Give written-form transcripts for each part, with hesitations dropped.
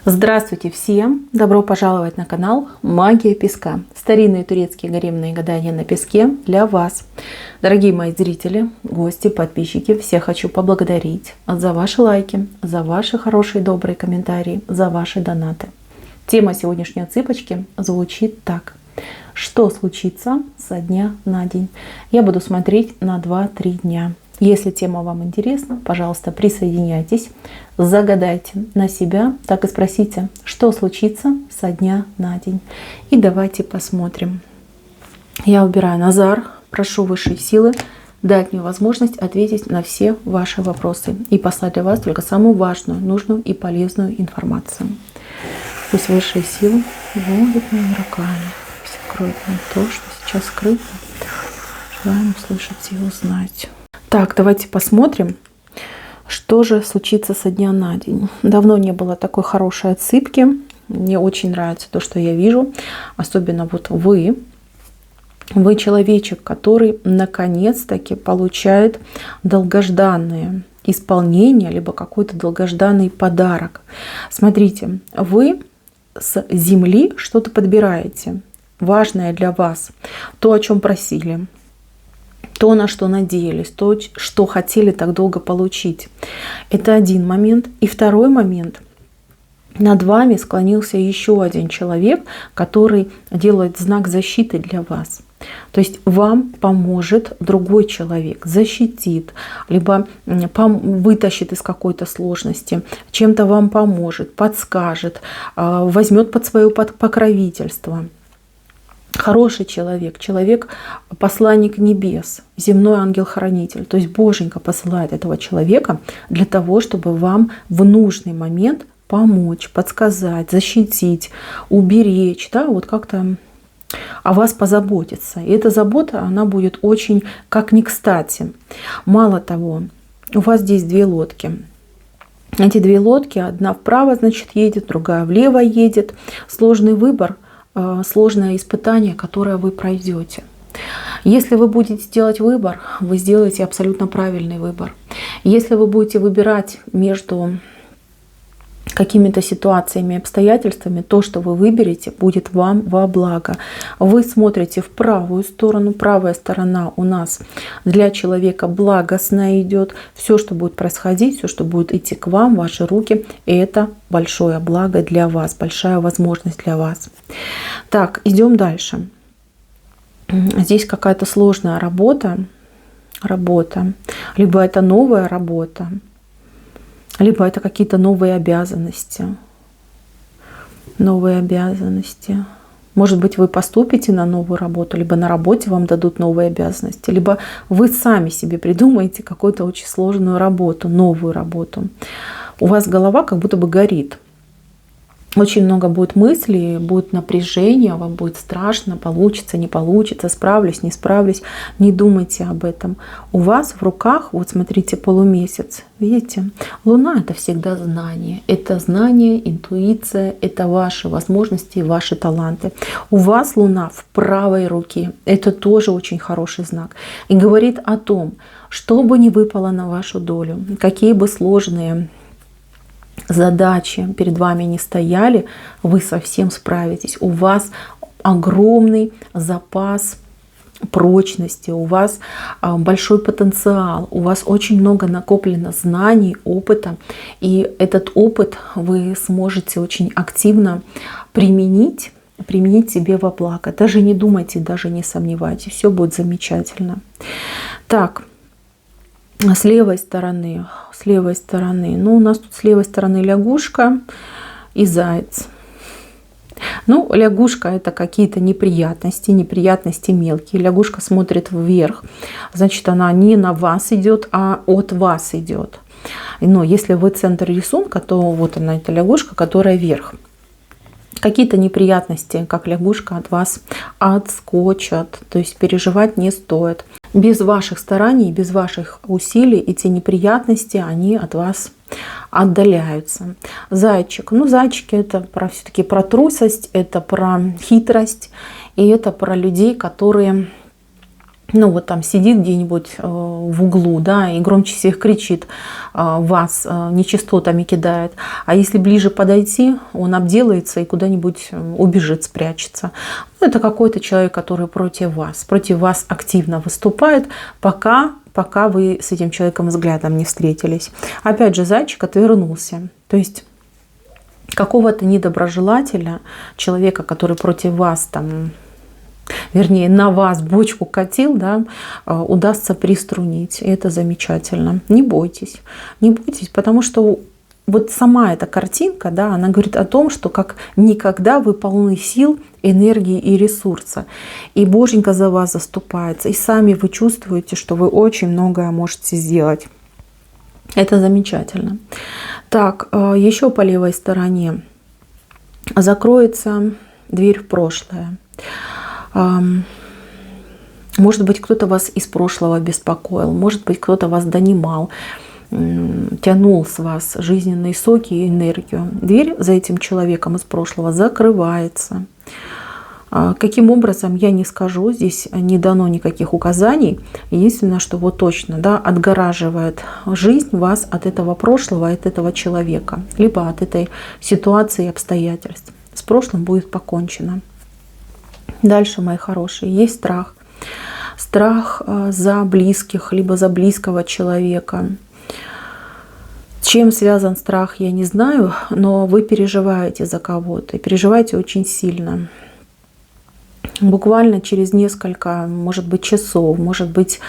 Здравствуйте всем! Добро пожаловать на канал Магия Песка. Старинные турецкие гаремные гадания на песке для вас. Дорогие мои зрители, гости, подписчики, всех хочу поблагодарить за ваши лайки, за ваши хорошие добрые комментарии, за ваши донаты. Тема сегодняшней цыпочки звучит так. Что случится со дня на день? Я буду смотреть на 2-3 дня. Если тема вам интересна, пожалуйста, присоединяйтесь, загадайте на себя, так и спросите, что случится со дня на день. И давайте посмотрим. Я убираю Назар, прошу высшей силы дать мне возможность ответить на все ваши вопросы и послать для вас только самую важную, нужную и полезную информацию. Пусть высшие силы будут моими руками, пусть откроют нам то, что сейчас скрыто. Желаем услышать и узнать. Так, давайте посмотрим, что же случится со дня на день. Давно не было такой хорошей отсыпки. Мне очень нравится то, что я вижу. Особенно вот вы. Вы человечек, который наконец-таки получает долгожданное исполнение, либо какой-то долгожданный подарок. Смотрите, вы с земли что-то подбираете. Важное для вас. То, о чем просили. То, на что надеялись, то, что хотели так долго получить. Это один момент. И второй момент. Над вами склонился еще один человек, который делает знак защиты для вас. То есть вам поможет другой человек, защитит, либо вытащит из какой-то сложности, чем-то вам поможет, подскажет, возьмет под свое покровительство. Хороший человек, посланник небес, земной ангел-хранитель. То есть Боженька посылает этого человека для того, чтобы вам в нужный момент помочь, подсказать, защитить, уберечь, да, вот как-то о вас позаботиться. И эта забота, она будет очень как ни кстати. Мало того, у вас здесь 2 лодки. Эти 2 лодки, одна вправо, значит, едет, другая влево едет. Сложный выбор. Сложное испытание, которое вы пройдете. Если вы будете делать выбор, вы сделаете абсолютно правильный выбор. Если вы будете выбирать между какими-то ситуациями, обстоятельствами, то, что вы выберете, будет вам во благо. Вы смотрите в правую сторону. Правая сторона у нас для человека благостно идет. Все, что будет происходить, все, что будет идти к вам, ваши руки, это большое благо для вас, большая возможность для вас. Так, идем дальше. Здесь какая-то сложная работа. Либо это новая работа, либо это какие-то новые обязанности. Может быть, вы поступите на новую работу, либо на работе вам дадут новые обязанности, либо вы сами себе придумаете какую-то очень сложную работу, новую работу. У вас голова как будто бы горит. Очень много будет мыслей, будет напряжение, вам будет страшно, получится, не получится, справлюсь, не справлюсь. Не думайте об этом. У вас в руках, вот смотрите, полумесяц. Видите? Луна — это всегда знание. Это знание, интуиция, это ваши возможности, ваши таланты. У вас Луна в правой руке. Это тоже очень хороший знак. И говорит о том, что бы ни выпало на вашу долю, какие бы сложные задачи перед вами не стояли, вы совсем справитесь. У вас огромный запас прочности, у вас большой потенциал, у вас очень много накоплено знаний, опыта. И этот опыт вы сможете очень активно применить себе во благо. Даже не думайте, даже не сомневайтесь, все будет замечательно. Так. С левой стороны, ну у нас тут с левой стороны лягушка и заяц. Ну, лягушка — это какие-то неприятности мелкие. Лягушка смотрит вверх, значит, она не на вас идет, а от вас идет. Но если вы центр рисунка, то вот она, эта лягушка, которая вверх. Какие-то неприятности, как лягушка, от вас отскочат. То есть переживать не стоит. Без ваших стараний, без ваших усилий эти неприятности, они от вас отдаляются. Зайчик. Ну, зайчики — это все-таки про трусость, это про хитрость. И это про людей, которые ну вот там сидит где-нибудь в углу, да, и громче всех кричит, вас нечистотами кидает. А если ближе подойти, он обделается и куда-нибудь убежит, спрячется. Ну, это какой-то человек, который против вас активно выступает, пока вы с этим человеком взглядом не встретились. Опять же, зайчик отвернулся. То есть какого-то недоброжелателя, человека, который против вас там, вернее, на вас бочку катил, да, удастся приструнить. И это замечательно. Не бойтесь. Не бойтесь, потому что вот сама эта картинка, да, она говорит о том, что как никогда вы полны сил, энергии и ресурса. И Боженька за вас заступается. И сами вы чувствуете, что вы очень многое можете сделать. Это замечательно. Так, еще по левой стороне закроется дверь в прошлое. Может быть, кто-то вас из прошлого беспокоил, может быть, кто-то вас донимал, тянул с вас жизненные соки и энергию. Дверь за этим человеком из прошлого закрывается. Каким образом, я не скажу, здесь не дано никаких указаний. Единственное, что вот точно, да, отгораживает жизнь вас от этого прошлого, от этого человека, либо от этой ситуации и обстоятельств. С прошлым будет покончено. Дальше, мои хорошие, есть страх. Страх за близких, либо за близкого человека. С чем связан страх, я не знаю, но вы переживаете за кого-то. И переживаете очень сильно. Буквально через несколько, может быть, часов, может быть,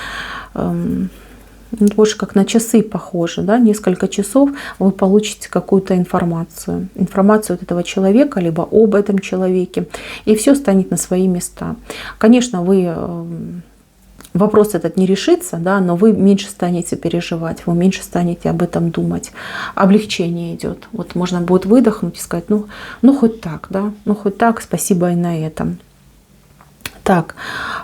больше как на часы похоже, да, несколько часов вы получите какую-то информацию. Информацию от этого человека, либо об этом человеке. И все станет на свои места. Конечно, вопрос этот не решится, да, но вы меньше станете переживать, вы меньше станете об этом думать. Облегчение идет. Вот можно будет выдохнуть и сказать, ну хоть так, да, ну хоть так, спасибо и на этом. Так,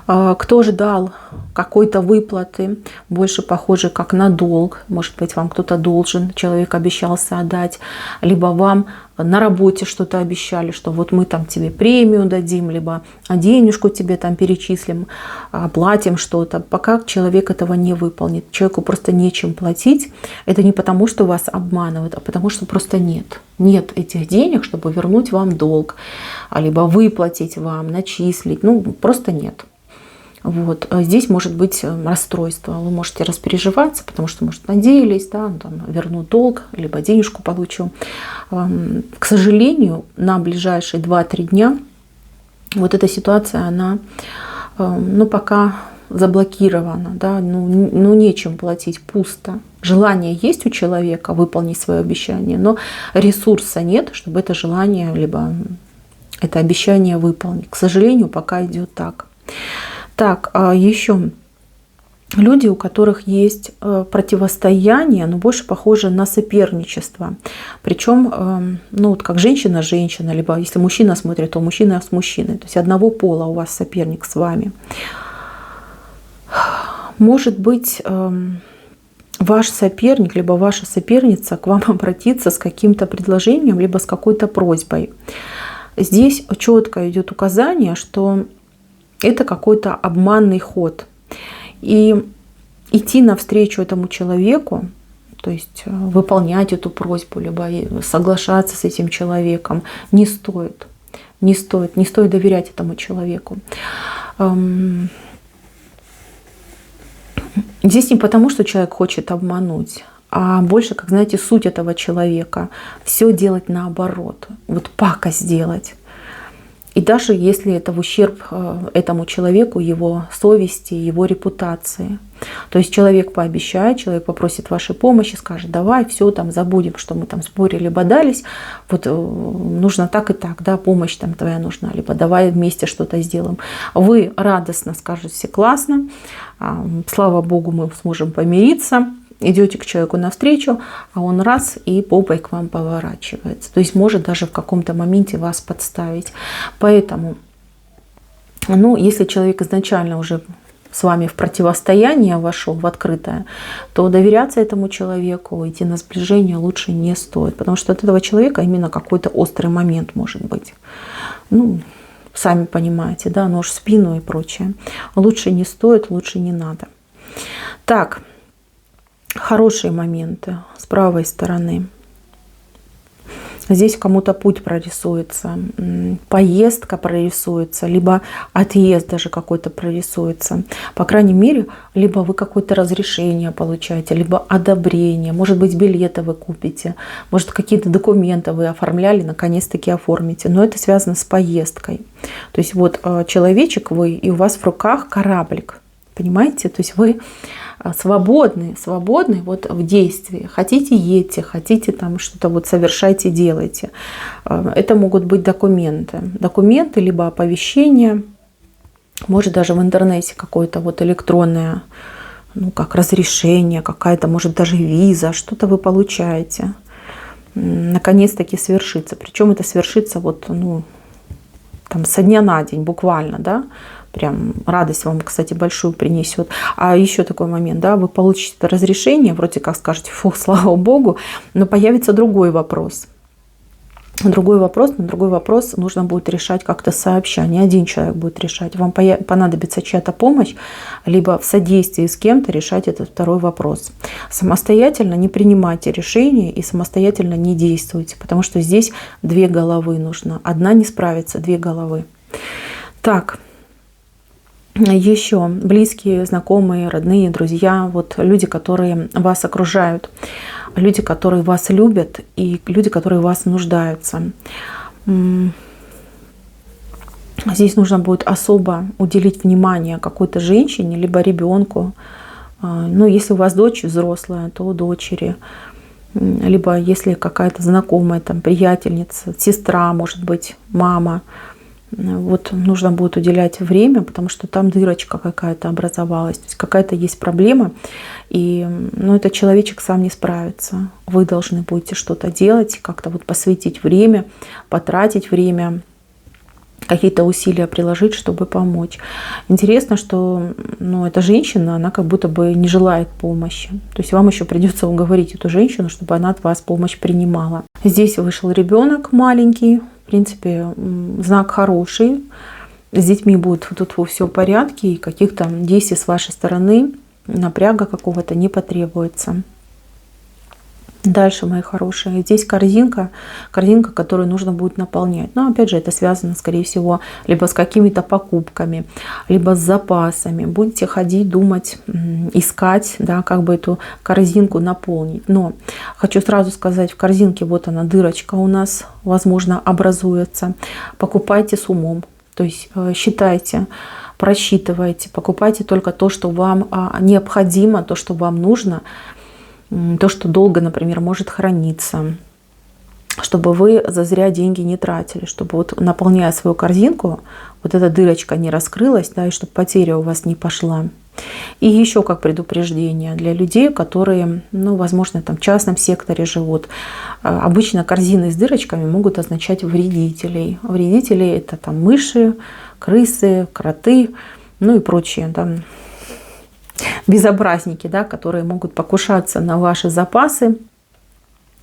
кто ждал какой-то выплаты, больше похоже как на долг. Может быть, вам кто-то должен, человек обещался отдать, либо вам на работе что-то обещали, что вот мы там тебе премию дадим, либо денежку тебе там перечислим, оплатим что-то. Пока человек этого не выполнит, человеку просто нечем платить. Это не потому, что вас обманывают, а потому что просто нет этих денег, чтобы вернуть вам долг, либо выплатить вам, начислить. Ну, просто нет. Вот. Здесь может быть расстройство. Вы можете распереживаться, потому что, может, надеялись, да, там, верну долг, либо денежку получу. К сожалению, на ближайшие 2-3 дня вот эта ситуация, она пока заблокирована. Да, нечем платить, пусто. Желание есть у человека выполнить свое обещание, но ресурса нет, чтобы это желание, либо это обещание выполнить. К сожалению, пока идет так. Так, еще люди, у которых есть противостояние, но больше похоже на соперничество. Причем, вот как женщина-женщина, либо если мужчина смотрит, то мужчина с мужчиной. То есть одного пола у вас соперник с вами. Может быть, ваш соперник, либо ваша соперница к вам обратится с каким-то предложением, либо с какой-то просьбой. Здесь четко идет указание, что это какой-то обманный ход. И идти навстречу этому человеку, то есть выполнять эту просьбу, либо соглашаться с этим человеком, не стоит. Не стоит доверять этому человеку. Здесь не потому, что человек хочет обмануть, а больше, как знаете, суть этого человека. Все делать наоборот. Вот пакость делать. И даже если это в ущерб этому человеку, его совести, его репутации. То есть человек пообещает, человек попросит вашей помощи, скажет, давай, все, там забудем, что мы там спорили, бодались. Вот нужно так и так, да, помощь там твоя нужна, либо давай вместе что-то сделаем. Вы радостно скажете, все классно, слава Богу, мы сможем помириться. Идете к человеку навстречу, а он раз и попой к вам поворачивается. То есть может даже в каком-то моменте вас подставить. Поэтому, если человек изначально уже с вами в противостояние вошел, в открытое, то доверяться этому человеку, идти на сближение лучше не стоит. Потому что от этого человека именно какой-то острый момент может быть. сами понимаете, да, нож в спину и прочее. Лучше не стоит, лучше не надо. Так, хорошие моменты с правой стороны. Здесь кому-то путь прорисуется, поездка прорисуется, либо отъезд даже какой-то прорисуется. По крайней мере, либо вы какое-то разрешение получаете, либо одобрение. Может быть, билеты вы купите, может, какие-то документы вы оформляли, наконец-таки оформите. Но это связано с поездкой. То есть вот человечек вы, и у вас в руках кораблик. Понимаете? То есть вы свободны вот в действии. Хотите, едьте, хотите там что-то вот совершайте, делайте. Это могут быть документы. Документы, либо оповещения. Может даже в интернете какое-то вот электронное, ну как разрешение, какая-то, может даже виза, что-то вы получаете. Наконец-таки свершится. Причем это свершится вот, ну, там со дня на день буквально, да. Прям радость вам, кстати, большую принесет. А еще такой момент, да, вы получите разрешение, вроде как скажете, фу, слава богу, но появится другой вопрос. На другой вопрос нужно будет решать как-то сообща. Не один человек будет решать. Вам понадобится чья-то помощь, либо в содействии с кем-то решать этот второй вопрос. Самостоятельно не принимайте решения и самостоятельно не действуйте, потому что здесь две головы нужно. Одна не справится, две головы. Так. Еще близкие, знакомые, родные, друзья, вот люди, которые вас окружают, люди, которые вас любят и люди, которые в вас нуждаются. Здесь нужно будет особо уделить внимание какой-то женщине, либо ребенку. Ну, если у вас дочь взрослая, то дочери. Либо если какая-то знакомая, там, приятельница, сестра, может быть, мама. Вот нужно будет уделять время, потому что там дырочка какая-то образовалась, то есть какая-то есть проблема, и этот человечек сам не справится. Вы должны будете что-то делать, как-то вот посвятить время, потратить время, какие-то усилия приложить, чтобы помочь. Интересно, что эта женщина, она как будто бы не желает помощи. То есть вам еще придется уговорить эту женщину, чтобы она от вас помощь принимала. Здесь вышел ребенок маленький. В принципе, знак хороший. С детьми будет тут все в порядке, и каких-то действий с вашей стороны, напряга какого-то не потребуется. Дальше, мои хорошие, здесь корзинка, которую нужно будет наполнять. Но опять же, это связано, скорее всего, либо с какими-то покупками, либо с запасами. Будете ходить, думать, искать, да, как бы эту корзинку наполнить. Но хочу сразу сказать, в корзинке вот она, дырочка у нас, возможно, образуется. Покупайте с умом, то есть считайте, просчитывайте, покупайте только то, что вам необходимо, то, что вам нужно, то, что долго, например, может храниться, чтобы вы зазря деньги не тратили, чтобы вот наполняя свою корзинку, вот эта дырочка не раскрылась, да, и чтобы потеря у вас не пошла. И еще как предупреждение для людей, которые, возможно, там в частном секторе живут. Обычно корзины с дырочками могут означать вредителей. Вредители — это там мыши, крысы, кроты, и прочие там безобразники, да, которые могут покушаться на ваши запасы.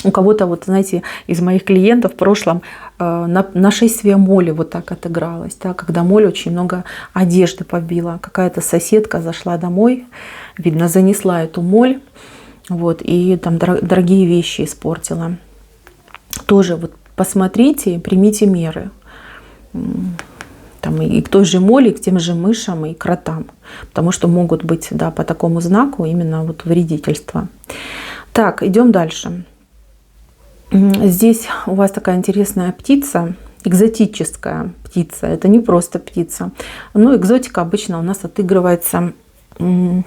У кого-то, вот знаете, из моих клиентов в прошлом нашествие моли вот так отыгралось, да, когда моль очень много одежды побила. Какая-то соседка зашла домой, видно, занесла эту моль, вот, и там дорогие вещи испортила. Тоже вот посмотрите, примите меры. Там и к той же моли, к тем же мышам и кротам. Потому что могут быть, да, по такому знаку именно вот вредительство. Так, идем дальше. Здесь у вас такая интересная птица, экзотическая птица. Это не просто птица. Экзотика обычно у нас отыгрывается в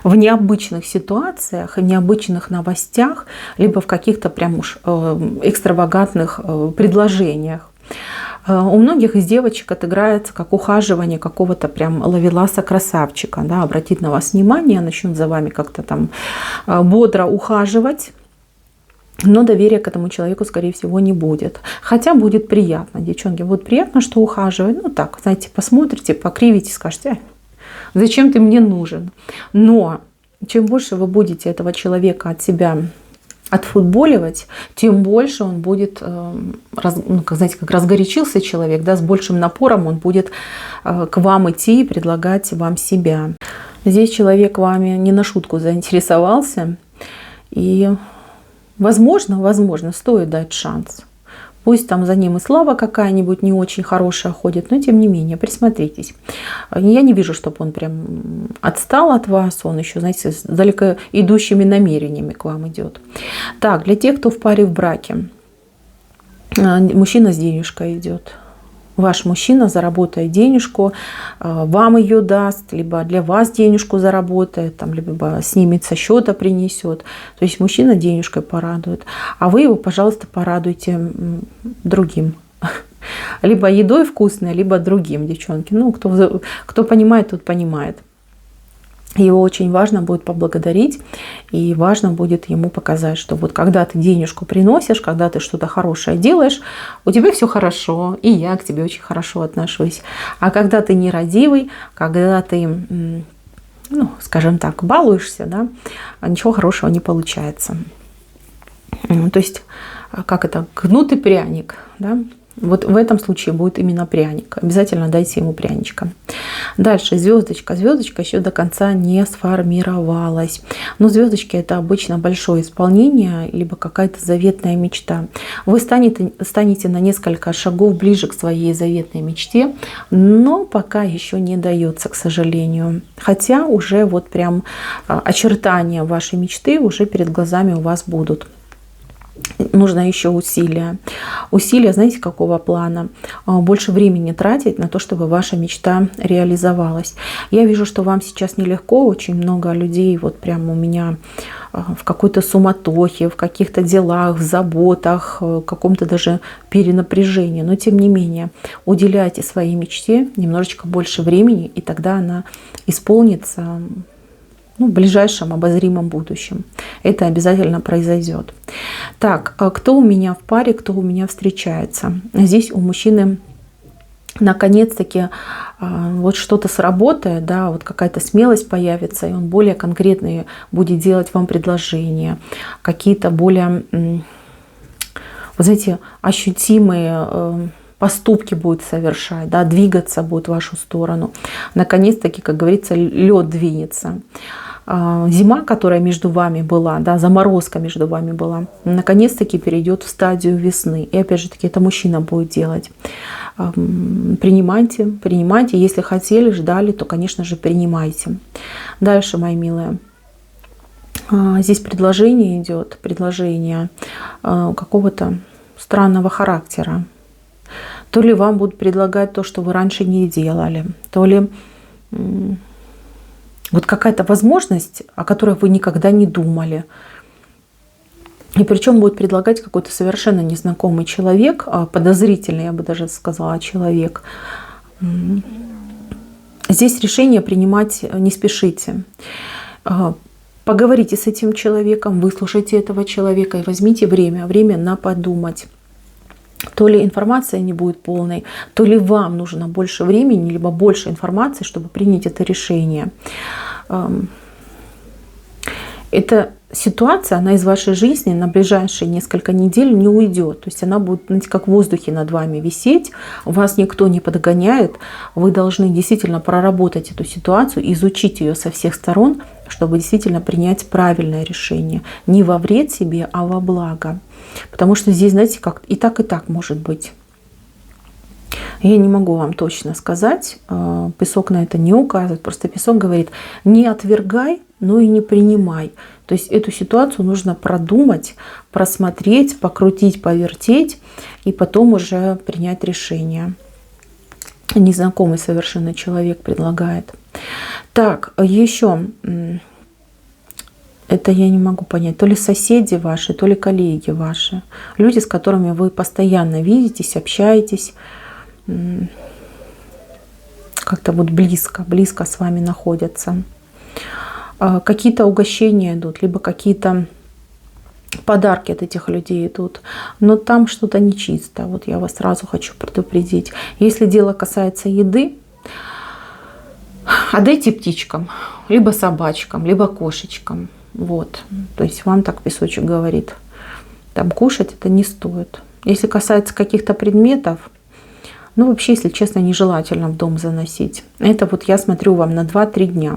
необычных ситуациях, в необычных новостях, либо в каких-то прям уж экстравагантных предложениях. У многих из девочек отыграется как ухаживание какого-то прям ловеласа-красавчика. Да, обратит на вас внимание, начнет за вами как-то там бодро ухаживать. Но доверия к этому человеку, скорее всего, не будет. Хотя будет приятно, девчонки, будет приятно, что ухаживать. Так, знаете, посмотрите, покривите, скажете, зачем ты мне нужен? Но чем больше вы будете этого человека от себя отфутболивать, тем больше он будет, как знаете, как разгорячился человек, да, с большим напором он будет к вам идти и предлагать вам себя. Здесь человек вами не на шутку заинтересовался, и возможно, стоит дать шанс. Пусть там за ним и слава какая-нибудь не очень хорошая ходит, но тем не менее, присмотритесь. Я не вижу, чтобы он прям отстал от вас, он еще, знаете, с далеко идущими намерениями к вам идет. Так, для тех, кто в паре в браке, мужчина с денежкой идет. Ваш мужчина заработает денежку, вам ее даст, либо для вас денежку заработает, там, либо снимет со счета, принесет. То есть мужчина денежкой порадует, а вы его, пожалуйста, порадуйте другим. Либо едой вкусной, либо другим, девчонки. Ну, кто понимает, тот понимает. Его очень важно будет поблагодарить, и важно будет ему показать, что вот когда ты денежку приносишь, когда ты что-то хорошее делаешь, у тебя все хорошо, и я к тебе очень хорошо отношусь. А когда ты нерадивый, когда ты, ну, скажем так, балуешься, да, ничего хорошего не получается. То есть, как это, гнутый пряник, да? Вот в этом случае будет именно пряник. Обязательно дайте ему пряничка. Дальше звездочка. Звездочка еще до конца не сформировалась. Но звездочки — это обычно большое исполнение, либо какая-то заветная мечта. Вы станете на несколько шагов ближе к своей заветной мечте, но пока еще не дается, к сожалению. Хотя уже вот прям очертания вашей мечты уже перед глазами у вас будут. Нужно еще усилия. Усилия, знаете, какого плана? Больше времени тратить на то, чтобы ваша мечта реализовалась. Я вижу, что вам сейчас нелегко. Очень много людей вот прямо у меня в какой-то суматохе, в каких-то делах, в заботах, в каком-то даже перенапряжении. Но тем не менее, уделяйте своей мечте немножечко больше времени, и тогда она исполнится в ближайшем обозримом будущем. Это обязательно произойдет. Так, кто у меня в паре, кто у меня встречается? Здесь у мужчины наконец-таки вот что-то сработает, да, вот какая-то смелость появится, и он более конкретные будет делать вам предложения, какие-то более, вы знаете, ощутимые поступки будет совершать, да, двигаться будет в вашу сторону. Наконец-таки, как говорится, лед двинется. Зима, которая между вами была, да, заморозка между вами была, наконец-таки перейдет в стадию весны. И опять же таки это мужчина будет делать. Принимайте, принимайте. Если хотели, ждали, то, конечно же, принимайте. Дальше, мои милые. Здесь предложение идет, предложение какого-то странного характера. То ли вам будут предлагать то, что вы раньше не делали, то ли вот какая-то возможность, о которой вы никогда не думали. И причем будет предлагать какой-то совершенно незнакомый человек, подозрительный, я бы даже сказала, человек. Здесь решение принимать не спешите. Поговорите с этим человеком, выслушайте этого человека и возьмите время на подумать. То ли информация не будет полной, то ли вам нужно больше времени, либо больше информации, чтобы принять это решение. Эта ситуация, она из вашей жизни на ближайшие несколько недель не уйдет. То есть она будет, знаете, как в воздухе над вами висеть, вас никто не подгоняет. Вы должны действительно проработать эту ситуацию, изучить ее со всех сторон, чтобы действительно принять правильное решение. Не во вред себе, а во благо. Потому что здесь, знаете, как и так может быть. Я не могу вам точно сказать, песок на это не указывает, просто песок говорит: не отвергай, но и не принимай. То есть эту ситуацию нужно продумать, просмотреть, покрутить, повертеть и потом уже принять решение. Незнакомый совершенно человек предлагает. Так, еще... Это я не могу понять. То ли соседи ваши, то ли коллеги ваши. Люди, с которыми вы постоянно видитесь, общаетесь. Как-то вот близко с вами находятся. Какие-то угощения идут, либо какие-то подарки от этих людей идут. Но там что-то нечисто. Вот я вас сразу хочу предупредить. Если дело касается еды, отдайте птичкам, либо собачкам, либо кошечкам. Вот. То есть вам так песочек говорит. Там кушать это не стоит. Если касается каких-то предметов, ну вообще, если честно, нежелательно в дом заносить. Это вот я смотрю вам на 2-3 дня.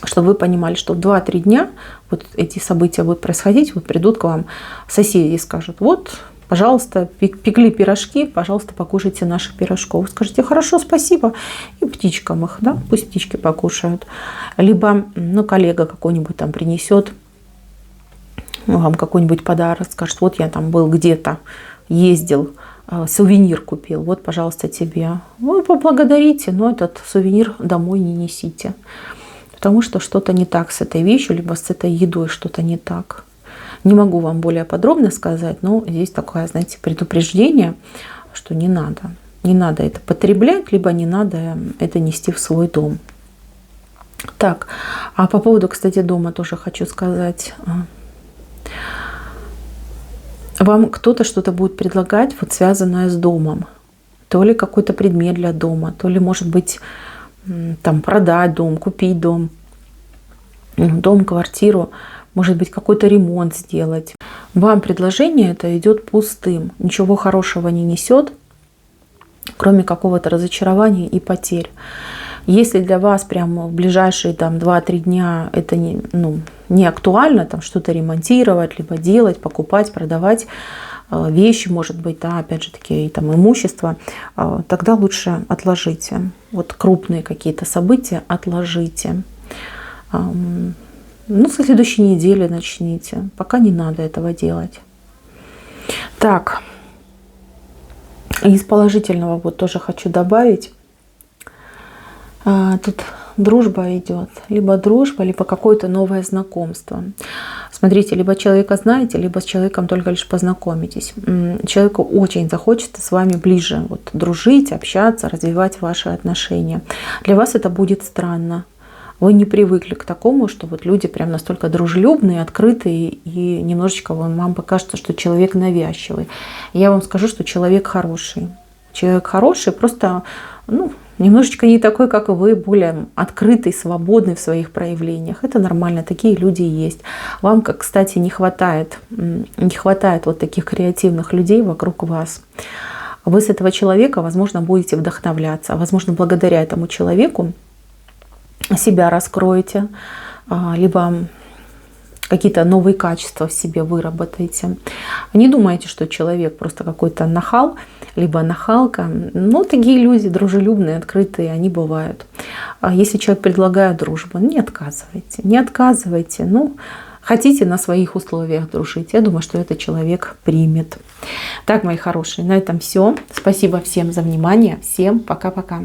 Чтобы вы понимали, что в 2-3 дня вот эти события будут происходить, вот придут к вам соседи и скажут: вот, пожалуйста, пекли пирожки, пожалуйста, покушайте наших пирожков. Вы скажете: хорошо, спасибо, и птичкам их, да, пусть птички покушают. Либо, ну, коллега какой-нибудь там принесет вам какой-нибудь подарок, скажет: вот я там был где-то, ездил, сувенир купил, вот, пожалуйста, тебе. Вы поблагодарите, но этот сувенир домой не несите. Потому что что-то не так с этой вещью, либо с этой едой что-то не так. Не могу вам более подробно сказать, но здесь такое, знаете, предупреждение, что не надо. Не надо это потреблять, либо не надо это нести в свой дом. Так, а по поводу, кстати, дома тоже хочу сказать. Вам кто-то что-то будет предлагать, вот связанное с домом. То ли какой-то предмет для дома, то ли, может быть, там продать дом, купить дом, квартиру, может быть, какой-то ремонт сделать. Вам предложение это идет пустым, ничего хорошего не несет, кроме какого-то разочарования и потерь. Если для вас прямо в ближайшие там 2-3 дня это не актуально, там что-то ремонтировать, либо делать, покупать, продавать, вещи, может быть, да, опять же таки, и там имущество, тогда лучше отложите. Вот крупные какие-то события отложите. Ну, со следующей недели начните. Пока не надо этого делать. Так, из положительного вот тоже хочу добавить. Тут дружба идет. Либо дружба, либо какое-то новое знакомство. Смотрите, либо человека знаете, либо с человеком только лишь познакомитесь. Человеку очень захочется с вами ближе вот, дружить, общаться, развивать ваши отношения. Для вас это будет странно. Вы не привыкли к такому, что вот люди прям настолько дружелюбные, открытые, и немножечко вам покажется, что человек навязчивый. Я вам скажу, что человек хороший. Человек хороший, просто немножечко не такой, как и вы, более открытый, свободный в своих проявлениях. Это нормально, такие люди есть. Вам, как, кстати, не хватает вот таких креативных людей вокруг вас. Вы с этого человека, возможно, будете вдохновляться. Возможно, благодаря этому человеку себя раскроете, либо какие-то новые качества в себе выработаете. Не думайте, что человек просто какой-то нахал, либо нахалка. Но такие люди дружелюбные, открытые, они бывают. Если человек предлагает дружбу, не отказывайте. Не отказывайте. Хотите на своих условиях дружить. Я думаю, что этот человек примет. Так, мои хорошие, на этом все. Спасибо всем за внимание. Всем пока-пока.